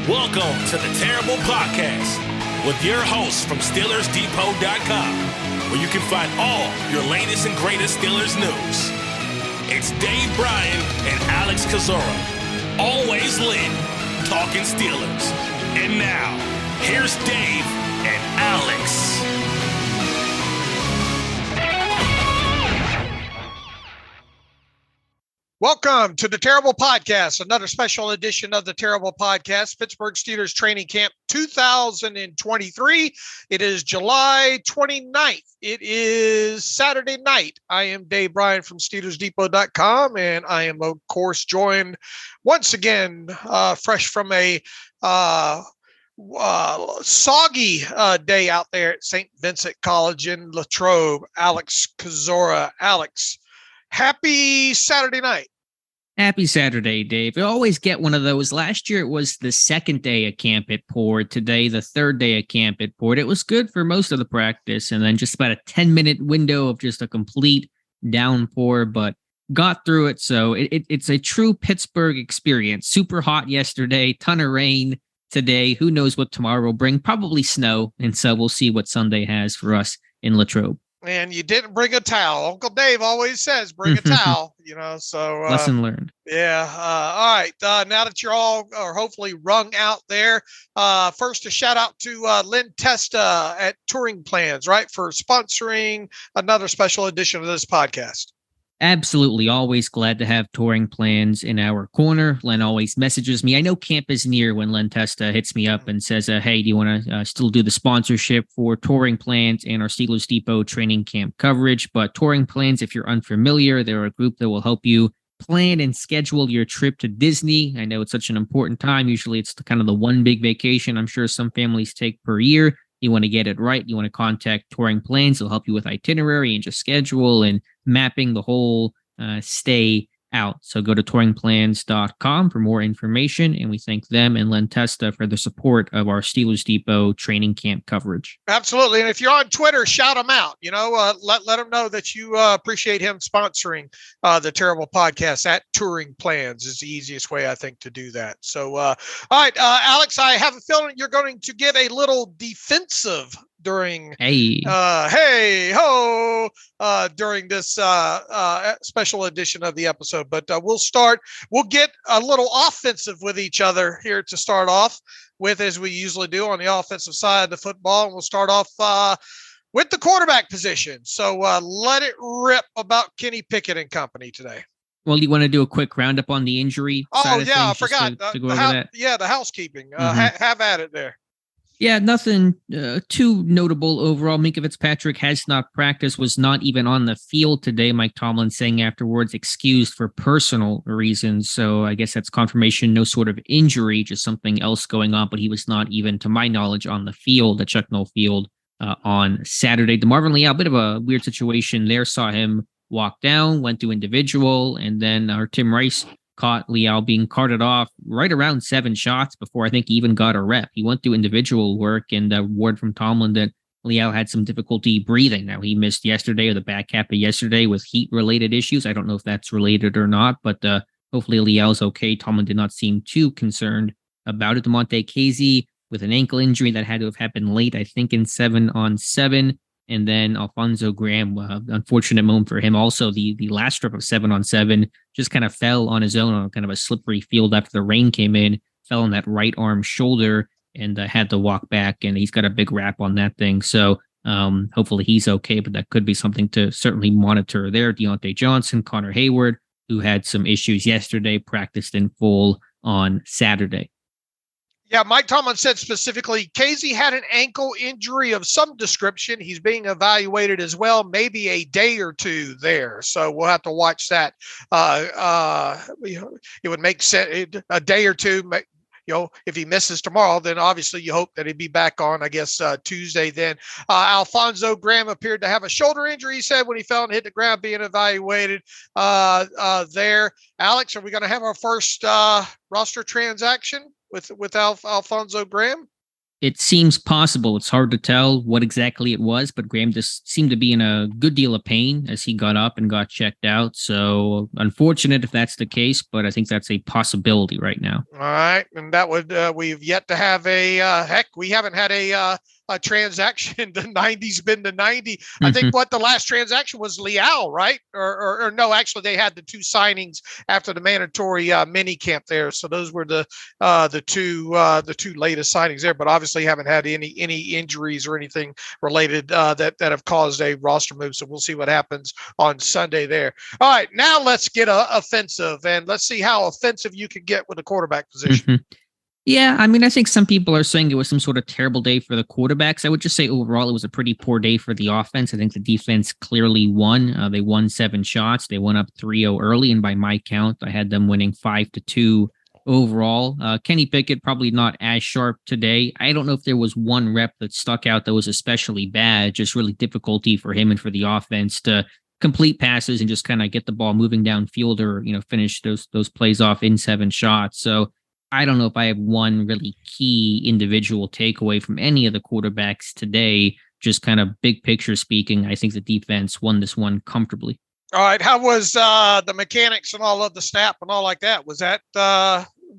Welcome to the Terrible Podcast with your hosts from SteelersDepot.com, where you can find all your latest and greatest Steelers news. It's Dave Bryan and Alex Kozora, always lit, talking Steelers. And now, here's Dave and Alex. Welcome to the Terrible Podcast, another special edition of the Terrible Podcast, Pittsburgh Steelers Training Camp 2023. It is July 29th. It is Saturday night. I am Dave Bryan from SteelersDepot.com, and I am, of course, joined once again, fresh from a soggy day out there at Saint Vincent College in Latrobe. Alex Kozora. Alex, happy Saturday night. Happy Saturday, Dave. You always get one of those. Last year, it was the second day of camp it poured. Today, the third day of camp it poured. It was good for most of the practice, and then just about a 10-minute window of just a complete downpour, but got through it. So it's a true Pittsburgh experience. Super hot yesterday, ton of rain today. Who knows what tomorrow will bring? Probably snow, and so we'll see what Sunday has for us in Latrobe. And you didn't bring a towel. Uncle Dave always says, bring a towel, so. Lesson learned. Yeah. All right. Now that you're all are hopefully wrung out there, first a shout out to Lynn Testa at Touring Plans, right, for sponsoring another special edition of this podcast. Absolutely. Always glad to have Touring Plans in our corner. Len always messages me. I know camp is near when Len Testa hits me up and says, hey, do you want to still do the sponsorship for Touring Plans and our Steelers Depot training camp coverage? But Touring Plans, if you're unfamiliar, they're a group that will help you plan and schedule your trip to Disney. I know it's such an important time. Usually it's kind of the one big vacation I'm sure some families take per year. You want to get it right. You want to contact Touring Plans. They'll help you with itinerary and just schedule and mapping the whole stay out. So go to touringplans.com for more information. And we thank them and Len Testa for the support of our Steelers Depot training camp coverage. Absolutely. And if you're on Twitter, shout him out. Let him know that you appreciate him sponsoring the Terrible Podcast at Touring Plans is the easiest way, I think, to do that. So, all right, Alex, I have a feeling you're going to get a little defensive during during this special edition of the episode, but we'll get a little offensive with each other here to start off with, as we usually do on the offensive side of the football. And we'll start off with the quarterback position. So let it rip about Kenny Pickett and company today. Well, you want to do a quick roundup on the injury? Oh yeah, I forgot to go over that. Yeah, the housekeeping. Have at it there. Yeah, nothing too notable overall. Minkah Fitzpatrick has not practiced, was not even on the field today. Mike Tomlin saying afterwards, excused for personal reasons. So I guess that's confirmation, no sort of injury, just something else going on. But he was not even, to my knowledge, on the field, at Chuck Noll Field on Saturday. DeMarvin Leal, a bit of a weird situation there. Saw him walk down, went to individual, and then our Tim Rice caught Leal being carted off right around 7 shots before I think he even got a rep. He went to individual work, and word from Tomlin that Leal had some difficulty breathing. Now, he missed yesterday, or the back half of yesterday, with heat-related issues. I don't know if that's related or not, but hopefully Leal's okay. Tomlin did not seem too concerned about it. DeMonte Casey with an ankle injury that had to have happened late, I think in 7-on-7. And then Alfonso Graham, unfortunate moment for him. Also, the last strip of 7-on-7 just kind of fell on his own on kind of a slippery field after the rain came in, fell on that right arm shoulder, and had to walk back. And he's got a big wrap on that thing. So hopefully he's okay, but that could be something to certainly monitor there. Deontay Johnson, Connor Hayward, who had some issues yesterday, practiced in full on Saturday. Yeah, Mike Tomlin said specifically, Casey had an ankle injury of some description. He's being evaluated as well, maybe a day or two there. So we'll have to watch that. It would make sense a day or two. If he misses tomorrow, then obviously you hope that he'd be back on, I guess, Tuesday then. Alfonso Graham appeared to have a shoulder injury, he said, when he fell and hit the ground being evaluated there. Alex, are we going to have our first roster transaction with Alfonso Graham? it seems possible. It's hard to tell what exactly it was, but Graham just seemed to be in a good deal of pain as he got up and got checked out. So unfortunate if that's the case, but I think that's a possibility right now. All right. And that would, we've yet to have we haven't had a transaction. The 90's been the 90. I think what the last transaction was Liao, right? Or no, actually they had the two signings after the mandatory mini camp there. So those were the two latest signings there, but obviously haven't had any injuries or anything related that have caused a roster move. So we'll see what happens on Sunday there. All right, now let's get offensive, and let's see how offensive you can get with the quarterback position. Yeah, I mean, I think some people are saying it was some sort of terrible day for the quarterbacks. I would just say overall it was a pretty poor day for the offense. I think the defense clearly won. They won 7 shots. They went up 3-0 early, and by my count, I had them winning 5-2 overall. Kenny Pickett probably not as sharp today. I don't know if there was one rep that stuck out that was especially bad, just really difficulty for him and for the offense to complete passes and just kind of get the ball moving downfield or, finish those plays off in 7 shots. So I don't know if I have one really key individual takeaway from any of the quarterbacks today. Just kind of big picture speaking, I think the defense won this one comfortably. All right. How was the mechanics and all of the snap and all like that? Was that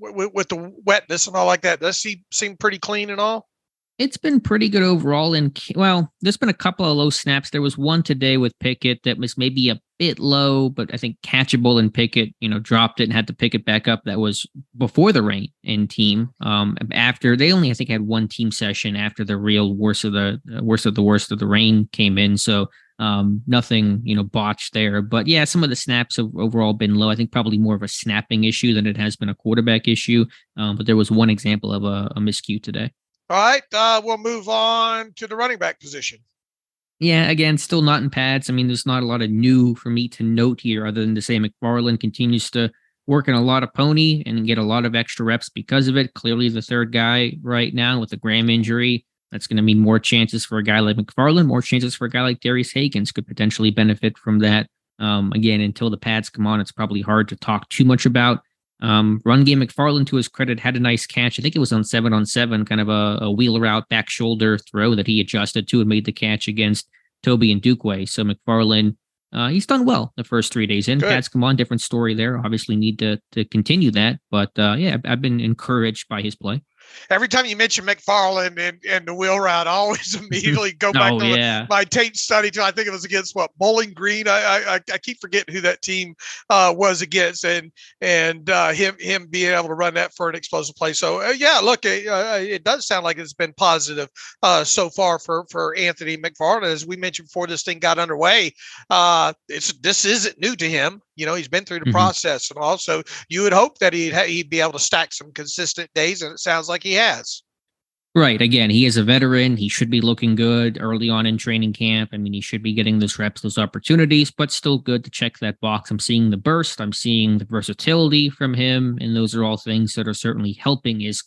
with the wetness and all like that? Does he seem pretty clean and all? It's been pretty good overall. And well, there's been a couple of low snaps. There was one today with Pickett that was maybe a bit low, but I think catchable, and Pickett, dropped it and had to pick it back up. That was before the rain in team. After they only, I think, had one team session after the real worst of the rain came in. So nothing, botched there. But yeah, some of the snaps have overall been low. I think probably more of a snapping issue than it has been a quarterback issue. But there was one example of a miscue today. All right, we'll move on to the running back position. Yeah, again, still not in pads. I mean, there's not a lot of new for me to note here other than to say McFarland continues to work in a lot of pony and get a lot of extra reps because of it. Clearly the third guy right now with the Graham injury. That's going to mean more chances for a guy like McFarland, more chances for a guy like Darius Higgins could potentially benefit from that. Again, until the pads come on, it's probably hard to talk too much about. Run game, McFarland, to his credit, had a nice catch. I think it was on 7-on-7, kind of a wheel route, back shoulder throw that he adjusted to and made the catch against Toby and Dukeway. So McFarland, he's done well the first 3 days in. Pads come on, different story there. Obviously need to continue that. But yeah, I've been encouraged by his play. Every time you mention McFarland and the wheel route, I always immediately go back to my tape study. I think it was against Bowling Green. I keep forgetting who that team was against, and him being able to run that for an explosive play. So yeah, look, it does sound like it's been positive so far for Anthony McFarland. As we mentioned before this thing got underway, this isn't new to him. He's been through the process, and also you would hope that he'd be able to stack some consistent days, and it sounds like he has. Right. Again, he is a veteran. He should be looking good early on in training camp. I mean, he should be getting those reps, those opportunities, but still good to check that box. I'm seeing the burst. I'm seeing the versatility from him, and those are all things that are certainly helping his,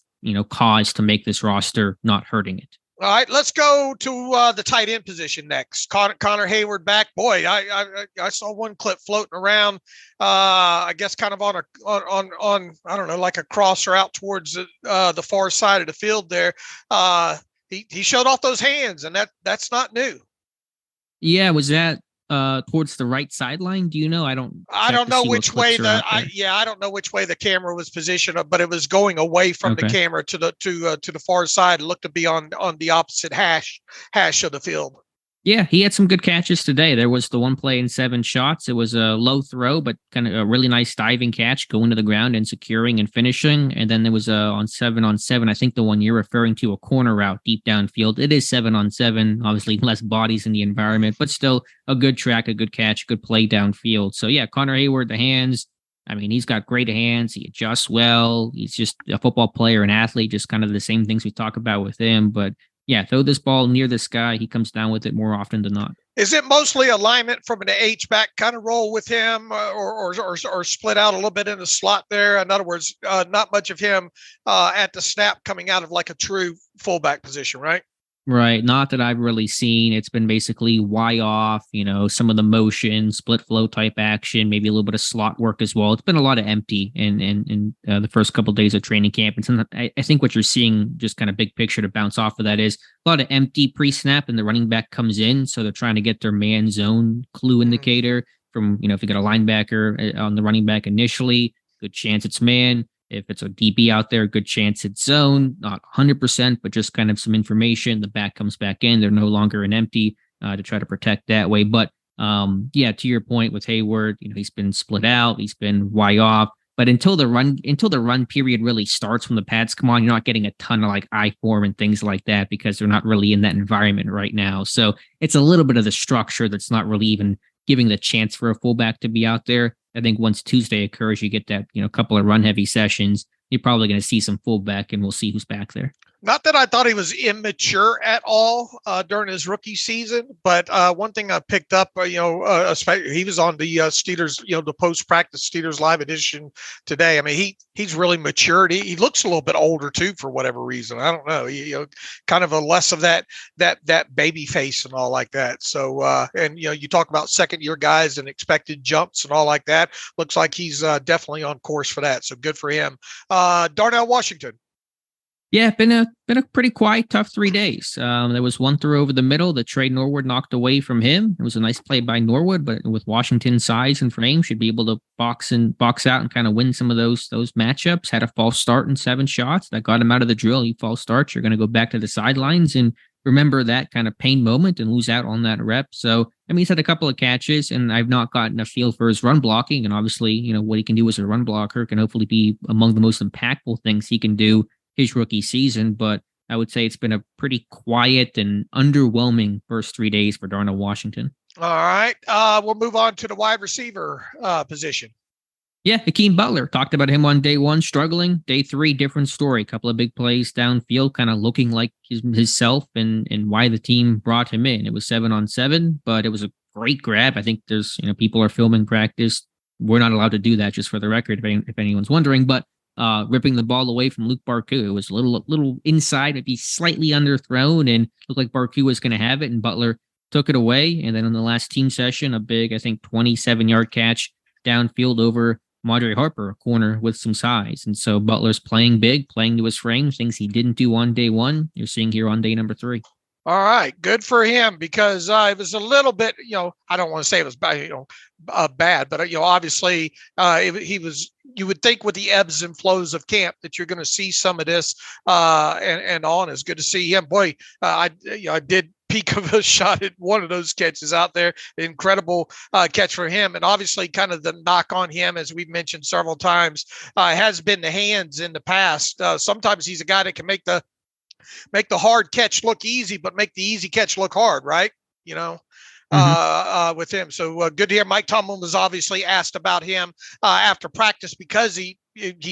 cause to make this roster, not hurting it. All right, let's go to the tight end position next. Connor Hayward back. Boy, I saw one clip floating around. I guess kind of on I don't know, like a crosser out towards the far side of the field there. He showed off those hands, and that's not new. Yeah, was that towards the right sideline? Do you know? I don't know which way I don't know which way the camera was positioned, but it was going away from the camera to the far side. It looked to be on the opposite hash of the field. Yeah, he had some good catches today. There was the one play in 7 shots. It was a low throw, but kind of a really nice diving catch, going to the ground and securing and finishing. And then there was on 7-on-7, I think the one you're referring to, a corner route deep downfield. It is 7-on-7, obviously less bodies in the environment, but still a good track, a good catch, good play downfield. So yeah, Connor Hayward, the hands. I mean, he's got great hands. He adjusts well. He's just a football player, an athlete, just kind of the same things we talk about with him. But yeah, throw this ball near this guy. He comes down with it more often than not. Is it mostly alignment from an H-back kind of role with him, or split out a little bit in the slot there? In other words, not much of him at the snap coming out of like a true fullback position, right? Right. Not that I've really seen. It's been basically Y off, some of the motion, split flow type action, maybe a little bit of slot work as well. It's been a lot of empty in the first couple of days of training camp. And I think what you're seeing, just kind of big picture to bounce off of that, is a lot of empty pre-snap and the running back comes in. So they're trying to get their man zone clue indicator from, if you got a linebacker on the running back initially, good chance it's man. If it's a DB out there, good chance it's zone, not 100%, but just kind of some information. The back comes back in. They're no longer an empty to try to protect that way. But to your point with Hayward, he's been split out. He's been Y off. But until the run period really starts, when the pads come on, you're not getting a ton of like I form and things like that because they're not really in that environment right now. So it's a little bit of the structure that's not really even giving the chance for a fullback to be out there. I think once Tuesday occurs, you get that, couple of run heavy sessions. You're probably going to see some fullback, and we'll see who's back there. Not that I thought he was immature at all during his rookie season, but one thing I picked up, he was on the Steelers, the post-practice Steelers Live edition today. I mean, he's really matured. He looks a little bit older too, for whatever reason. I don't know. Kind of a less of that baby face and all like that. So, you talk about second-year guys and expected jumps and all like that. Looks like he's definitely on course for that. So good for him. Darnell Washington. Yeah, been a pretty quiet, tough 3 days. There was one throw over the middle that Trey Norwood knocked away from him. It was a nice play by Norwood, but with Washington's size and frame, should be able to box out and kind of win some of those matchups. Had a false start in 7 shots that got him out of the drill. You false starts, you're going to go back to the sidelines and remember that kind of pain moment and lose out on that rep. So, he's had a couple of catches, and I've not gotten a feel for his run blocking. And obviously, what he can do as a run blocker can hopefully be among the most impactful things he can do his rookie season, but I would say it's been a pretty quiet and underwhelming first 3 days for Darnell Washington. All right. We'll move on to the wide receiver position. Yeah, Hakeem Butler. Talked about him on day 1, struggling. Day 3, different story. A couple of big plays downfield, kind of looking like himself and why the team brought him in. It was 7-on-7, but it was a great grab. I think there's, people are filming practice. We're not allowed to do that, just for the record, if anyone's wondering, but ripping the ball away from Luke Barku. It was a little inside, maybe slightly underthrown, and looked like Barku was going to have it, and Butler took it away. And then in the last team session, a big, I think, 27-yard catch downfield over Madre Harper, a corner with some size. And so Butler's playing big, playing to his frame, things he didn't do on day 1. You're seeing here on day number 3. All right, good for him, because it was a little bit, I don't want to say it was bad, bad, but obviously he was. You would think with the ebbs and flows of camp that you're going to see some of this, and on. It's good to see him. Boy, I did peek of a shot at one of those catches out there. Incredible catch for him, and obviously, kind of the knock on him, as we've mentioned several times, has been the hands in the past. Sometimes he's a guy that can make the hard catch look easy, but make the easy catch look hard, right? With him. So good to hear. Mike Tomlin was obviously asked about him after practice, because he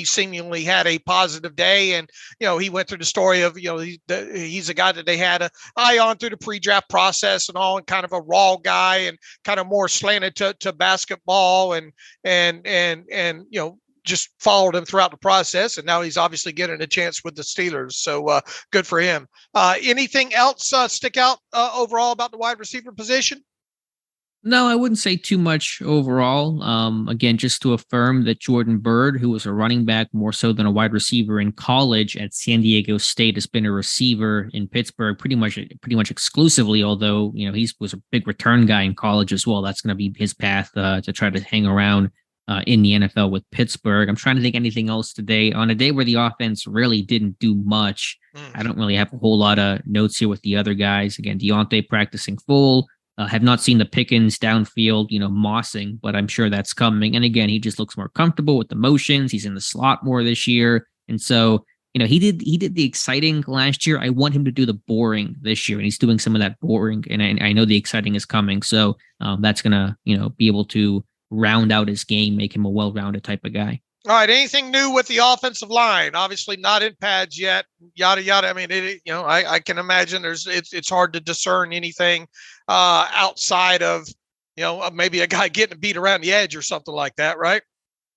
seemingly had a positive day. And, he went through the story of, he's a guy that they had an eye on through the pre-draft process and all, and kind of a raw guy and kind of more slanted to basketball and just followed him throughout the process, and now he's obviously getting a chance with the Steelers. So good for him. Anything else stick out overall about the wide receiver position? No, I wouldn't say too much overall. Again, just to affirm that Jordan Byrd, who was a running back more so than a wide receiver in college at San Diego State, has been a receiver in Pittsburgh pretty much exclusively, although, he was a big return guy in college as well. That's going to be his path to try to hang around in the NFL with Pittsburgh. I'm trying to think anything else today. On a day where the offense really didn't do much, I don't really have a whole lot of notes here with the other guys. Again, Deontay practicing full. Have not seen the Pickens downfield, mossing, but I'm sure that's coming. And again, he just looks more comfortable with the motions. He's in the slot more this year. And so, he did the exciting last year. I want him to do the boring this year, and he's doing some of that boring. And I know the exciting is coming. So that's going to, be able to round out his game, make him a well-rounded type of guy. All right. Anything new with the offensive line? Obviously not in pads yet, yada, yada. I mean, I can imagine it's hard to discern anything outside of, maybe a guy getting beat around the edge or something like that, right?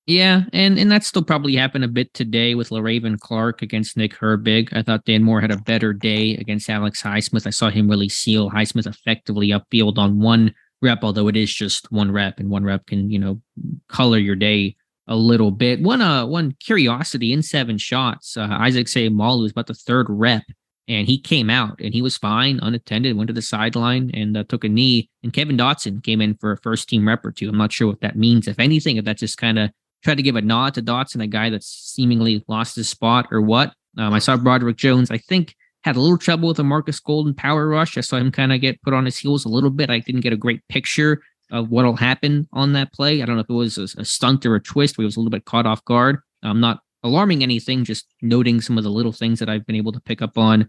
Yeah, and that still probably happened a bit today with LaRaven Clark against Nick Herbig. I thought Dan Moore had a better day against Alex Highsmith. I saw him really seal Highsmith effectively upfield on one rep, although it is just one rep, and one rep can, color your day a little bit. One curiosity in 7 shots, Isaac Seumalo was about the 3rd rep, and he came out and he was fine, unattended, went to the sideline and took a knee. And Kevin Dotson came in for a first team rep or two. I'm not sure what that means, if anything, if that just kind of tried to give a nod to Dotson, a guy that's seemingly lost his spot or what. I saw Broderick Jones, I think, had a little trouble with a Marcus Golden power rush. I saw him kind of get put on his heels a little bit. I didn't get a great picture of what'll happen on that play. I don't know if it was a stunt or a twist where he was a little bit caught off guard. I'm not alarming anything, just noting some of the little things that I've been able to pick up on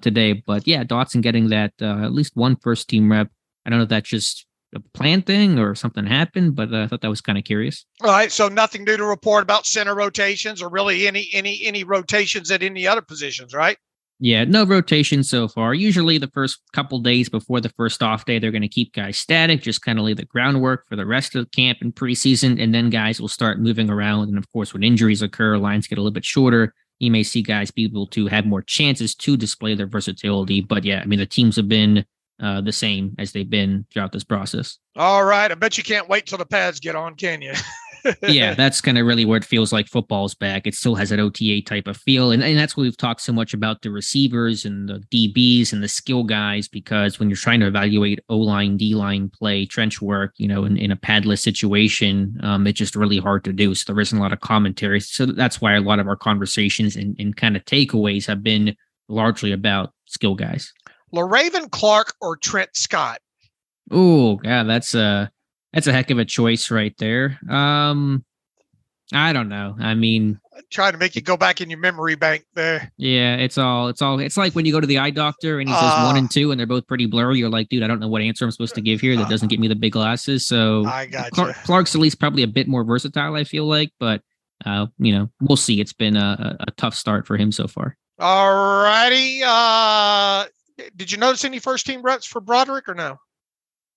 today. But yeah, Dotson getting that at least one first team rep. I don't know if that's just a plan thing or something happened, but I thought that was kind of curious. All right, so nothing new to report about center rotations or really any rotations at any other positions, right? Yeah, no rotation so far. Usually the first couple days before the first off day, they're going to keep guys static, just kind of lay the groundwork for the rest of camp and preseason, and then guys will start moving around. And of course, when injuries occur, lines get a little bit shorter. You may see guys be able to have more chances to display their versatility. But yeah, I mean, the teams have been the same as they've been throughout this process. All right. I bet you can't wait till the pads get on, can you? Yeah, that's kind of really where it feels like football's back. It still has that OTA type of feel. And that's what we've talked so much about the receivers and the DBs and the skill guys, because when you're trying to evaluate O-line, D-line play, trench work, in a padless situation, it's just really hard to do. So there isn't a lot of commentary. So that's why a lot of our conversations and kind of takeaways have been largely about skill guys. LaRaven Clark or Trent Scott? Oh, God, that's a heck of a choice right there. I don't know. I mean, trying to make you go back in your memory bank there. Yeah, it's like when you go to the eye doctor and he says 1 and 2 and they're both pretty blurry. You're like, dude, I don't know what answer I'm supposed to give here. That doesn't get me the big glasses. So I got you. Clark's at least probably a bit more versatile, I feel like, but we'll see. It's been a tough start for him so far. All righty. Did you notice any first team reps for Broderick or no?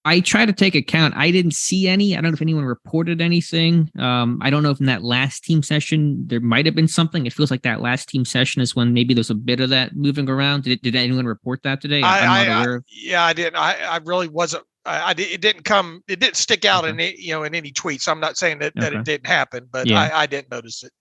I tried to take account. I didn't see any. I don't know if anyone reported anything. I don't know if in that last team session there might have been something. It feels like that last team session is when maybe there's a bit of that moving around. Did anyone report that today? I'm not aware of. Yeah, I didn't. I really wasn't. It didn't come. It didn't stick out in any tweets. I'm not saying that it didn't happen, but yeah. I didn't notice it.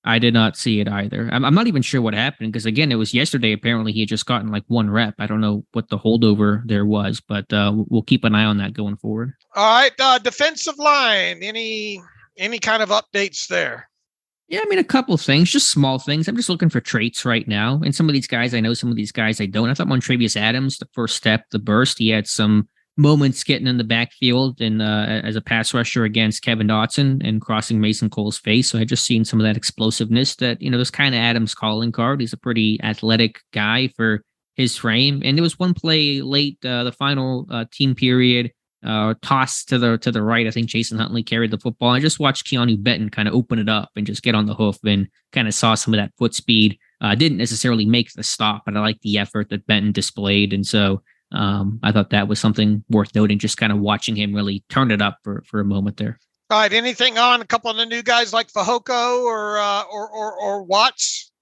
I did not see it either. I'm not even sure what happened because, again, it was yesterday. Apparently, he had just gotten like 1 rep. I don't know what the holdover there was, but we'll keep an eye on that going forward. All right. Defensive line. Any kind of updates there? Yeah, I mean, a couple things, just small things. I'm just looking for traits right now. And some of these guys I know, some of these guys I don't. I thought Montravius Adams, the first step, the burst, he had some moments getting in the backfield and as a pass rusher against Kevin Dotson and crossing Mason Cole's face. So I just seen some of that explosiveness that, was kind of Adams' calling card. He's a pretty athletic guy for his frame. And there was one play late, the final team period, toss to the right. I think Jason Huntley carried the football. I just watched Keanu Benton kind of open it up and just get on the hoof and kind of saw some of that foot speed. Didn't necessarily make the stop, but I like the effort that Benton displayed. And so I thought that was something worth noting, just kind of watching him really turn it up for a moment there. All right. Anything on a couple of the new guys like Fehoko or Watts?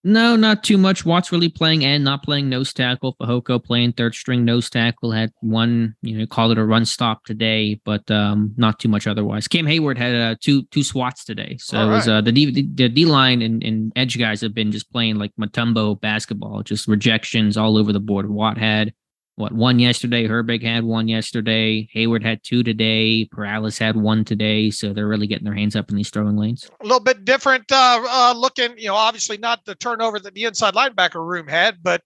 No, not too much. Watts really playing and not playing nose tackle. Fehoko playing third string nose tackle. Had one, called it a run stop today, but not too much otherwise. Cam Hayward had two swats today. So it was the D line and edge guys have been just playing like Mutombo basketball, just rejections all over the board. Watt had one yesterday. Herbig had one yesterday. Hayward had 2 today. Perales had 1 today. So they're really getting their hands up in these throwing lanes. A little bit different looking, obviously not the turnover that the inside linebacker room had, but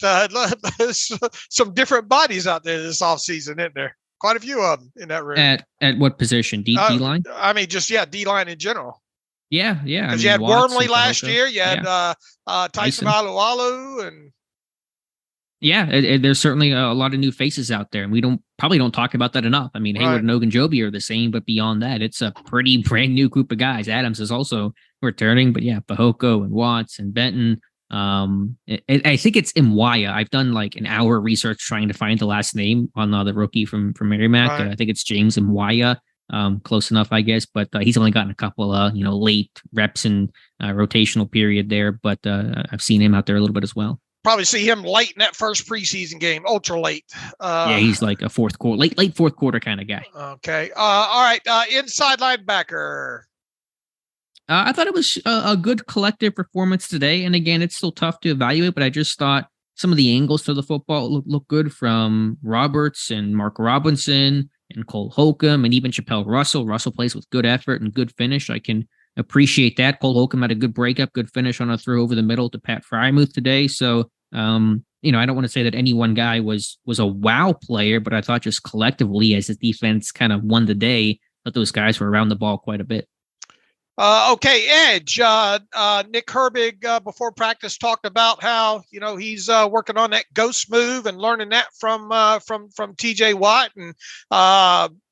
some different bodies out there this offseason, isn't there? Quite a few of them in that room. At what position? D-line? I mean, just, D-line in general. Yeah. Because you had Wormley last year. You had Tyson Alualu and... Yeah, there's certainly a lot of new faces out there, and we probably don't talk about that enough. I mean, Hayward and Ogunjobi are the same, but beyond that, it's a pretty brand new group of guys. Adams is also returning, but yeah, Fehoko and Watts and Benton. I think it's Mwaya. I've done like an hour research trying to find the last name on the rookie from Merrimack. I think it's James Mwaya. close enough, I guess. But he's only gotten a couple, late reps and rotational period there. But I've seen him out there a little bit as well. Probably see him late in that first preseason game, ultra late. Yeah, he's like a fourth quarter, late fourth quarter kind of guy. Okay. All right. Inside linebacker. I thought it was a good collective performance today. And again, it's still tough to evaluate, but I just thought some of the angles to the football look good from Roberts and Mark Robinson and Cole Holcomb and even Chappelle Russell. Russell plays with good effort and good finish. I can appreciate that. Cole Holcomb had a good breakup, good finish on a throw over the middle to Pat Frymuth today. So, I don't want to say that any one guy was a wow player, but I thought just collectively as his defense kind of won the day, that those guys were around the ball quite a bit. Okay, edge. Nick Herbig before practice talked about how he's working on that ghost move and learning that from T.J. Watt, and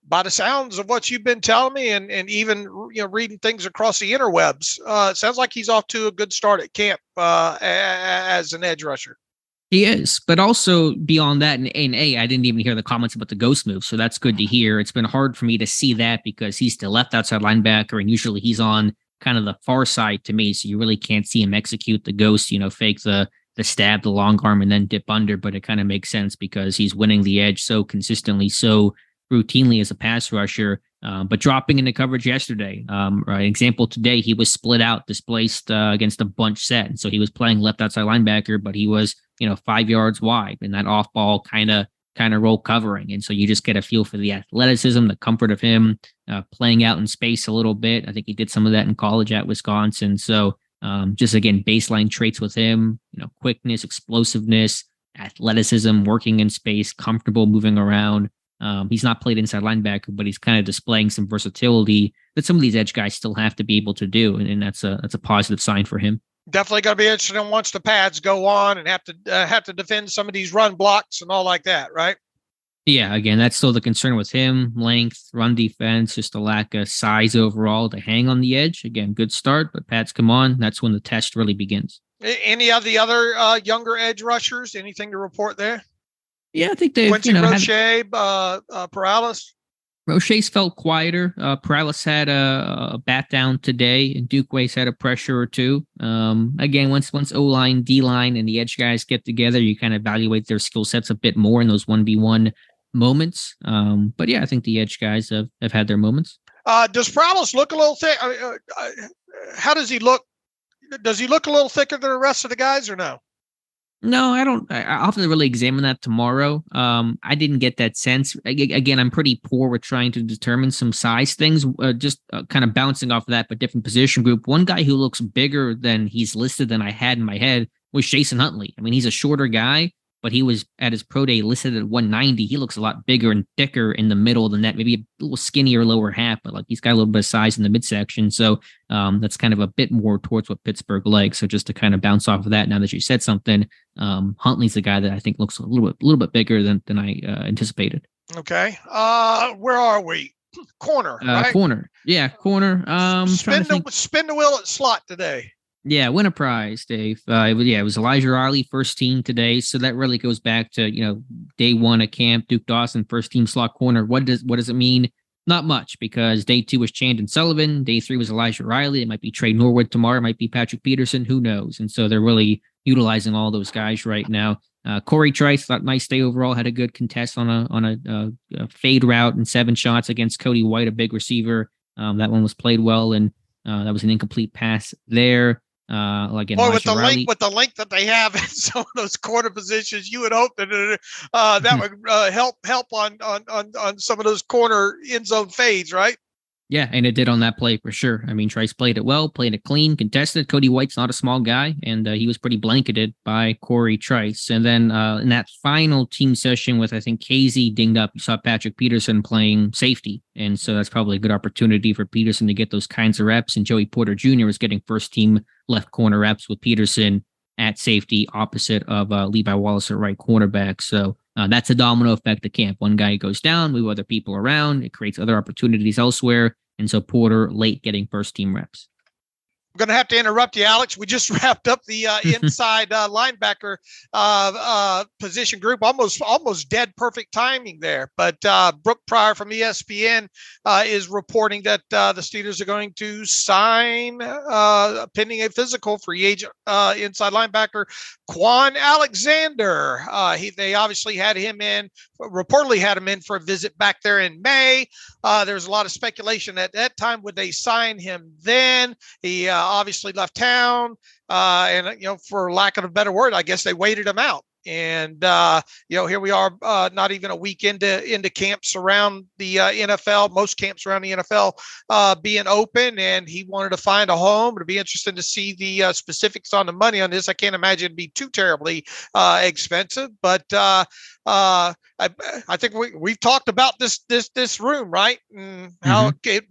by the sounds of what you've been telling me, and even reading things across the interwebs, it sounds like he's off to a good start at camp as an edge rusher. He is, but also beyond that, I didn't even hear the comments about the ghost move, so that's good to hear. It's been hard for me to see that because he's the left outside linebacker, and usually he's on kind of the far side to me, so you really can't see him execute the ghost, fake the stab, the long arm, and then dip under, but it kind of makes sense because he's winning the edge so consistently, so routinely as a pass rusher, but dropping into coverage yesterday. Example today, he was split out, displaced against a bunch set, and so he was playing left outside linebacker, but he was 5 yards wide in that off ball kind of roll covering. And so you just get a feel for the athleticism, the comfort of him playing out in space a little bit. I think he did some of that in college at Wisconsin. So just again, baseline traits with him, quickness, explosiveness, athleticism, working in space, comfortable moving around. He's not played inside linebacker, but he's kind of displaying some versatility that some of these edge guys still have to be able to do. And that's a positive sign for him. Definitely going to be interesting once the pads go on and have to defend some of these run blocks and all like that, right? Yeah, again, that's still the concern with him. Length, run defense, just a lack of size overall to hang on the edge. Again, good start, but pads come on. That's when the test really begins. Any of the other younger edge rushers? Anything to report there? Yeah, I think they've Quincy Roche, Paralis. Roche's felt quieter. Paralis had a bat down today, and Duquesne's had a pressure or two. Again, once O-line, D-line, and the edge guys get together, you kind of evaluate their skill sets a bit more in those 1v1 moments. But yeah, I think the edge guys have had their moments. Does Paralis look a little thick? How does he look? Does he look a little thicker than the rest of the guys or no? No, I don't. I'll have to really examine that tomorrow. I didn't get that sense. Again, I'm pretty poor with trying to determine some size things, just kind of bouncing off of that, but different position group. One guy who looks bigger than he's listed than I had in my head was Jason Huntley. I mean, he's a shorter guy, but he was at his pro day listed at 190. He looks a lot bigger and thicker in the middle of the net, maybe a little skinnier lower half, but like he's got a little bit of size in the midsection. So that's kind of a bit more towards what Pittsburgh likes. So just to kind of bounce off of that, now that you said something, Huntley's the guy that I think looks a little bit bigger than I anticipated. Okay. Where are we? Corner, right? Corner. Yeah, corner. Spin the wheel at slot today. Yeah, win a prize, Dave. It was Elijah Riley, first team today. So that really goes back to, day one at camp, Duke Dawson, first team slot corner. What does it mean? Not much, because day 2 was Chandon Sullivan. Day 3 was Elijah Riley. It might be Trey Norwood tomorrow. It might be Patrick Peterson. Who knows? And so they're really utilizing all those guys right now. Corey Trice, thought nice day overall, had a good contest on a fade route and 7 shots against Cody White, a big receiver. That one was played well, and that was an incomplete pass there. With the length that they have in some of those corner positions, you would hope that that would help on some of those corner end zone fades, right? Yeah, and it did on that play for sure. I mean, Trice played it well, played it clean, contested. Cody White's not a small guy, and he was pretty blanketed by Corey Trice. And then in that final team session with, I think, KZ dinged up, you saw Patrick Peterson playing safety. And so that's probably a good opportunity for Peterson to get those kinds of reps. And Joey Porter Jr. was getting first team left corner reps with Peterson at safety, opposite of Levi Wallace at right cornerback. So that's a domino effect at camp. One guy goes down, move other people around. It creates other opportunities elsewhere. And so Porter late getting first team reps. I'm going to have to interrupt you, Alex. We just wrapped up the inside linebacker position group. Almost dead perfect timing there. But Brooke Pryor from ESPN is reporting that the Steelers are going to sign, pending a physical, free agent inside linebacker Quan Alexander. They obviously reportedly had him in for a visit back there in May. There's a lot of speculation at that time. Would they sign him then? He obviously left town, and for lack of a better word, I guess they waited him out. And here we are, not even a week into camps around the NFL. Most camps around the NFL being open, and he wanted to find a home. It'll be interesting to see the specifics on the money on this. I can't imagine it'd be too terribly expensive, but I think we've talked about this room, right? And how it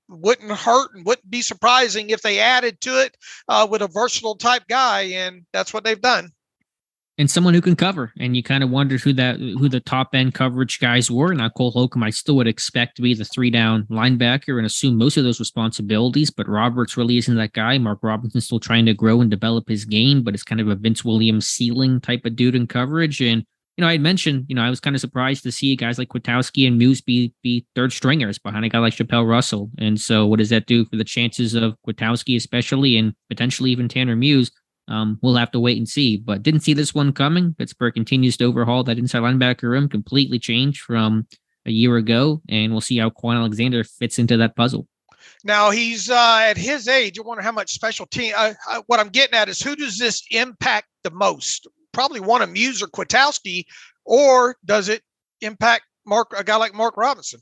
wouldn't hurt and wouldn't be surprising if they added to it with a versatile type guy, and that's what they've done. And someone who can cover. And you kind of wondered who the top end coverage guys were. Now, Cole Holcomb, I still would expect to be the 3-down linebacker and assume most of those responsibilities, but Roberts really isn't that guy. Mark Robinson's still trying to grow and develop his game, but it's kind of a Vince Williams ceiling type of dude in coverage. And, I had mentioned, I was kind of surprised to see guys like Kwiatkowski and Muse be third stringers behind a guy like Chappelle Russell. And so what does that do for the chances of Kwiatkowski especially, and potentially even Tanner Muse? We'll have to wait and see, but didn't see this one coming. Pittsburgh continues to overhaul that inside linebacker room, completely changed from a year ago, and we'll see how Quan Alexander fits into that puzzle. Now, he's at his age. I wonder how much special team. What I'm getting at is, who does this impact the most? Probably one of Muse or Kwiatkowski, or does it impact a guy like Mark Robinson?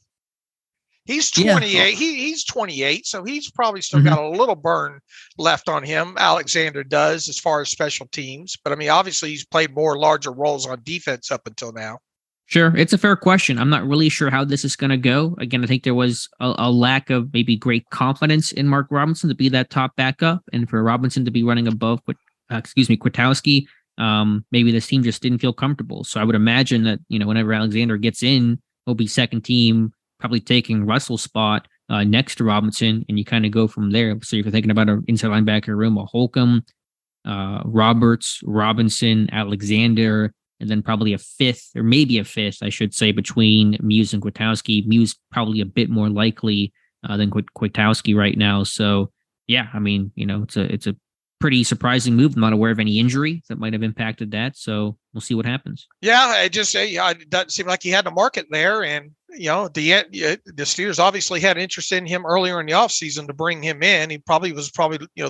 He's 28. Yeah. He's 28, so he's probably still got a little burn left on him. Alexander does, as far as special teams. But, obviously he's played more larger roles on defense up until now. Sure. It's a fair question. I'm not really sure how this is going to go. Again, I think there was a lack of maybe great confidence in Mark Robinson to be that top backup, and for Robinson to be running above, Kwiatkowski. Maybe this team just didn't feel comfortable. So I would imagine that, whenever Alexander gets in, he'll be second team, probably taking Russell's spot next to Robinson, and you kind of go from there. So if you're thinking about an inside linebacker room, a Holcomb, Roberts, Robinson, Alexander, and then probably a fifth, I should say, between Muse and Kwiatkowski. Muse probably a bit more likely than Kwiatkowski right now. So yeah, it's a pretty surprising move. I'm not aware of any injury that might have impacted that. So we'll see what happens. Yeah, it doesn't seem like he had the market there. And, the Steelers obviously had interest in him earlier in the offseason to bring him in. He was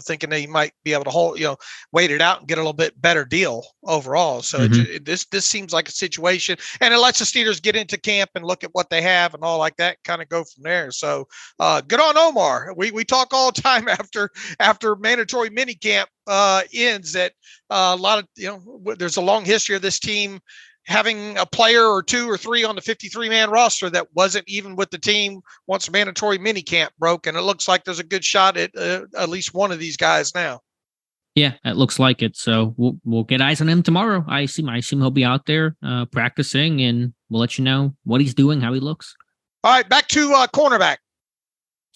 thinking that he might be able to wait it out and get a little bit better deal overall. So this seems like a situation, and it lets the Steelers get into camp and look at what they have and all like that, kind of go from there. So good on Omar. We talk all the time after mandatory minicamp ends that a lot of, there's a long history of this team having a player or two or three on the 53-man roster that wasn't even with the team once mandatory minicamp broke. And it looks like there's a good shot at least one of these guys now. Yeah, it looks like it. So we'll get eyes on him tomorrow. I assume he'll be out there practicing, and we'll let you know what he's doing, how he looks. All right, back to cornerback.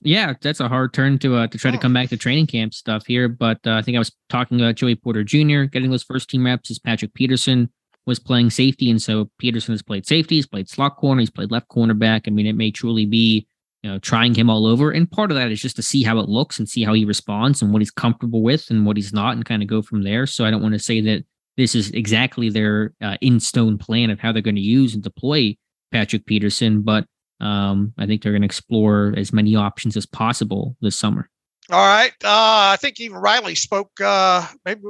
Yeah, that's a hard turn to try to come back to training camp stuff here. But I think I was talking about Joey Porter Jr. getting those first team reps as Patrick Peterson was playing safety. And so Peterson has played safety, he's played slot corner, he's played left cornerback. It may truly be, trying him all over. And part of that is just to see how it looks and see how he responds and what he's comfortable with and what he's not, and kind of go from there. So I don't want to say that this is exactly their in-stone plan of how they're going to use and deploy Patrick Peterson, but I think they're going to explore as many options as possible this summer. All right. I think even Riley spoke,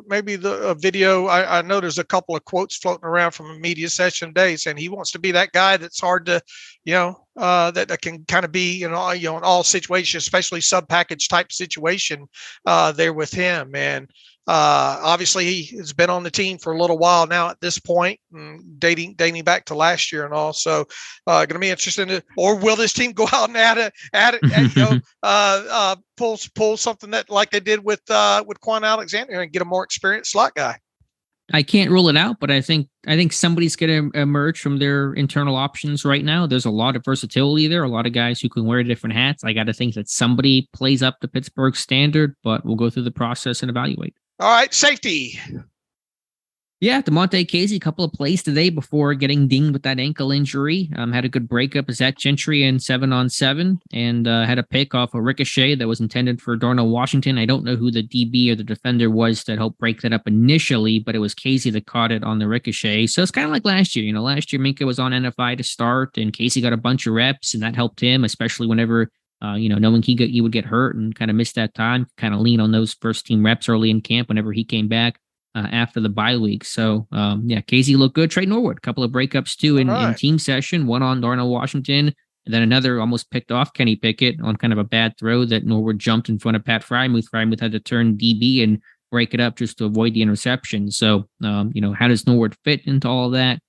maybe the video. I know there's a couple of quotes floating around from a media session today saying he wants to be that guy that's hard to, that can kind of be, in all situations, especially sub-package type situation there with him. And obviously he has been on the team for a little while now at this point, dating back to last year and all. So going to be interesting or will this team go out and add it, pull something that like they did with Quan Alexander and get a more experienced slot guy? I can't rule it out, but I think somebody's going to emerge from their internal options right now. There's a lot of versatility there, a lot of guys who can wear different hats. I got to think that somebody plays up the Pittsburgh standard, but we'll go through the process and evaluate. All right, safety. Yeah, DeMonte Casey, a couple of plays today before getting dinged with that ankle injury. Had a good breakup as Zach Gentry in 7-on-7 and had a pick off a ricochet that was intended for Darnell Washington. I don't know who the DB or the defender was that helped break that up initially, but it was Casey that caught it on the ricochet. So it's kind of like last year. Last year Minka was on NFI to start and Casey got a bunch of reps and that helped him, especially whenever, knowing he would get hurt and kind of miss that time, kind of lean on those first team reps early in camp whenever he came back. After the bye week. So, Casey looked good. Trey Norwood, a couple of breakups too in team session, one on Darnell Washington, and then another almost picked off Kenny Pickett on kind of a bad throw that Norwood jumped in front of Pat Frymuth. Frymuth had to turn DB and break it up just to avoid the interception. So, how does Norwood fit into all of that?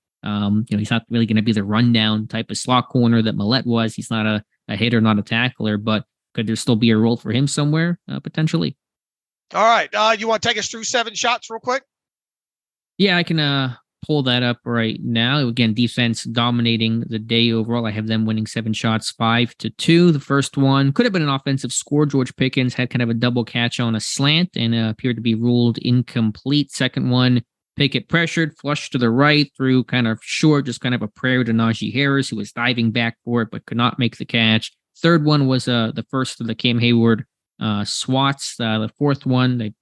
He's not really going to be the rundown type of slot corner that Millette was. He's not a hitter, not a tackler, but could there still be a role for him somewhere? Potentially. All right. You want to take us through 7 shots real quick? Yeah, I can pull that up right now. Again, defense dominating the day overall. I have them winning 7 shots, 5-2. The first one could have been an offensive score. George Pickens had kind of a double catch on a slant and appeared to be ruled incomplete. Second one, Pickett pressured, flushed to the right, threw kind of short, just kind of a prayer to Najee Harris, who was diving back for it but could not make the catch. Third one was the first of the Cam Hayward swats. The fourth one,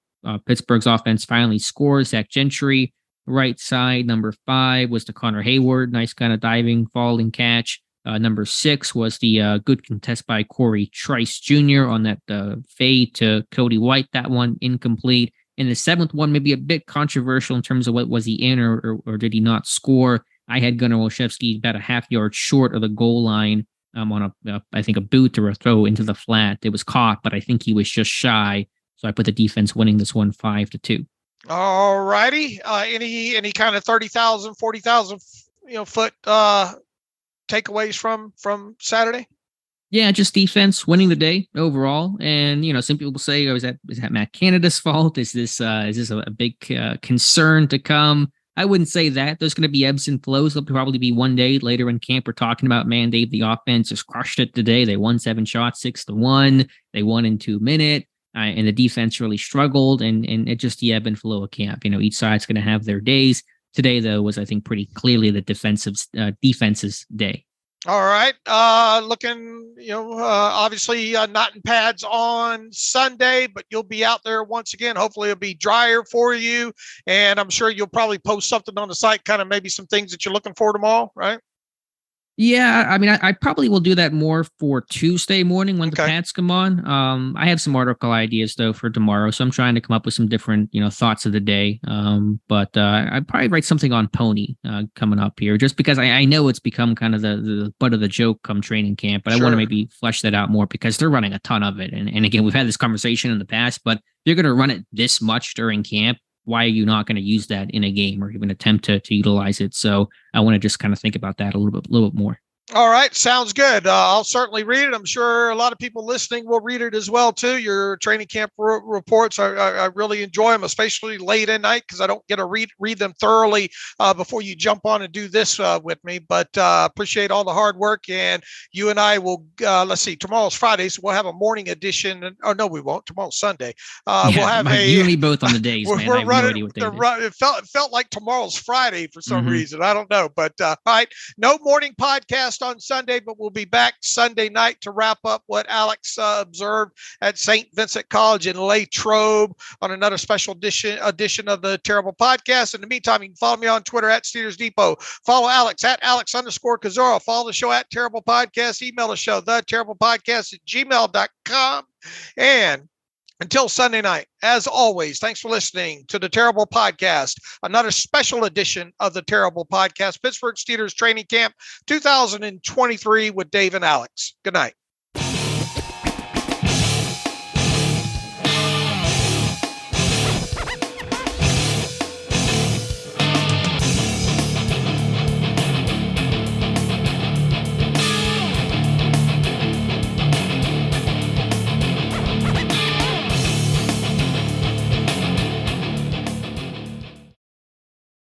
Pittsburgh's offense finally scores. Zach Gentry, right side. Number 5 was the Connor Hayward, nice kind of diving, falling catch. Number 6 was the good contest by Corey Trice Jr. on that fade to Cody White. That one incomplete. And the 7th one, maybe a bit controversial in terms of what was he in or did he not score. I had Gunnar Olszewski about a half yard short of the goal line. On I think a boot or a throw into the flat. It was caught, but I think he was just shy. So I put the defense winning this one 5-2. All righty. Any kind of 30,000, 40,000, foot takeaways from Saturday? Yeah, just defense winning the day overall. And, some people say, is that Matt Canada's fault? Is this a big concern to come? I wouldn't say that. There's going to be ebbs and flows. There'll probably be one day later in camp we're talking about, man, Dave, the offense just crushed it today. They won 7 shots, 6-1. They won in 2 minutes. And the defense really struggled. And it just the ebb and flow of camp. Each side's going to have their days. Today, though, was, I think, pretty clearly the defense's day. All right. Looking, obviously not in pads on Sunday, but you'll be out there once again. Hopefully it'll be drier for you. And I'm sure you'll probably post something on the site, kind of maybe some things that you're looking for tomorrow, right? Yeah, I mean, I probably will do that more for Tuesday morning when the pads come on. I have some article ideas though for tomorrow, so I'm trying to come up with some different, thoughts of the day. But I'd probably write something on Pony coming up here, just because I know it's become kind of the butt of the joke come training camp. But I want to maybe flesh that out more because they're running a ton of it. And again, we've had this conversation in the past, but if you're going to run it this much during camp, why are you not going to use that in a game or even attempt to utilize it? So I want to just kind of think about that a little bit more. All right. Sounds good. I'll certainly read it. I'm sure a lot of people listening will read it as well, too. Your training camp reports, I really enjoy them, especially late at night, because I don't get to read them thoroughly before you jump on and do this with me. But appreciate all the hard work. And you and I will, let's see, tomorrow's Friday, so we'll have a morning edition. Oh, no, we won't. Tomorrow's Sunday. We'll have you and me both on the days, man. I have no idea what day it is. It felt like tomorrow's Friday for some reason. I don't know. But all right, no morning podcast on Sunday, but we'll be back Sunday night to wrap up what Alex observed at Saint Vincent College in Latrobe on another special edition of the Terrible Podcast. In the meantime, you can follow me on Twitter at Steelers Depot. Follow Alex at Alex_Kozora. Follow the show at Terrible Podcast. Email the show, theterriblepodcast@gmail.com. And until Sunday night, as always, thanks for listening to the Terrible Podcast, another special edition of the Terrible Podcast, Pittsburgh Steelers Training Camp 2023 with Dave and Alex. Good night.